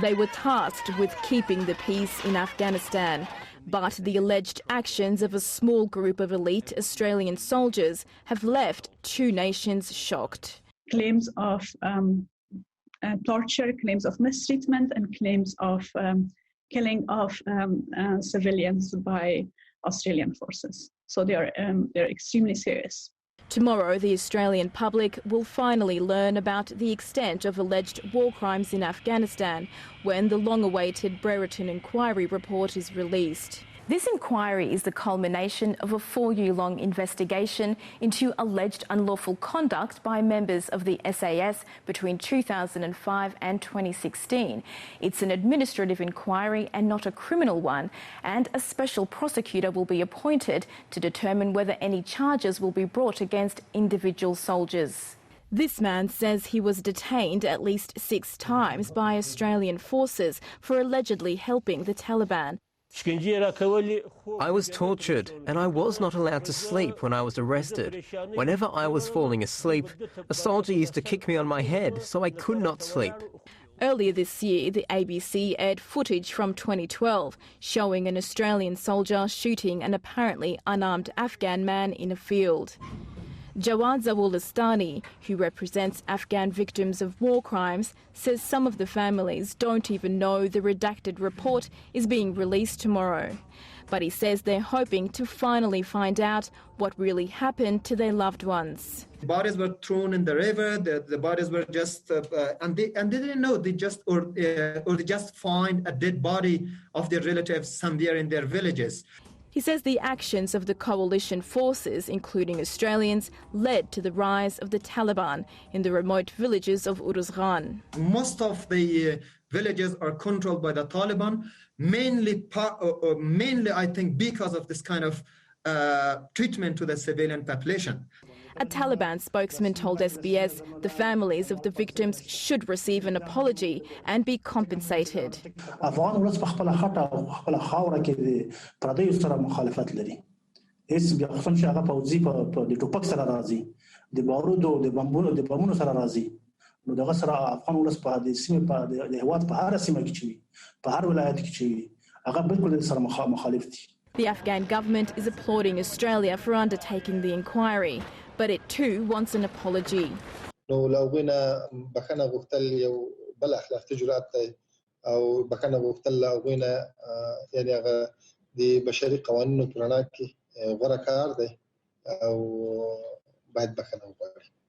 They were tasked with keeping the peace in Afghanistan, but the alleged actions of a small group of elite Australian soldiers have left two nations shocked. Claims of torture, claims of mistreatment, and claims of killing of civilians by Australian forces. So they're extremely serious. Tomorrow, the Australian public will finally learn about the extent of alleged war crimes in Afghanistan when the long-awaited Brereton inquiry report is released. This inquiry is the culmination of a 4-year-long investigation into alleged unlawful conduct by members of the SAS between 2005 and 2016. It's an administrative inquiry and not a criminal one, and a special prosecutor will be appointed to determine whether any charges will be brought against individual soldiers. This man says he was detained at least 6 times by Australian forces for allegedly helping the Taliban. I was tortured and I was not allowed to sleep when I was arrested. Whenever I was falling asleep, a soldier used to kick me on my head, so I could not sleep. Earlier this year, the ABC aired footage from 2012 showing an Australian soldier shooting an apparently unarmed Afghan man in a field. Jawad Zawulistani, who represents Afghan victims of war crimes, says some of the families don't even know the redacted report is being released tomorrow. But he says they're hoping to finally find out what really happened to their loved ones. The bodies were thrown in the river. The bodies were just, and they didn't know. They just they just find a dead body of their relatives somewhere in their villages. He says the actions of the coalition forces, including Australians, led to the rise of the Taliban in the remote villages of Uruzgan. Most of the villages are controlled by the Taliban, mainly I think because of this kind of treatment to the civilian population. A Taliban spokesman told SBS the families of the victims should receive an apology and be compensated. The Afghan government is applauding Australia for undertaking the inquiry, but it too wants an apology.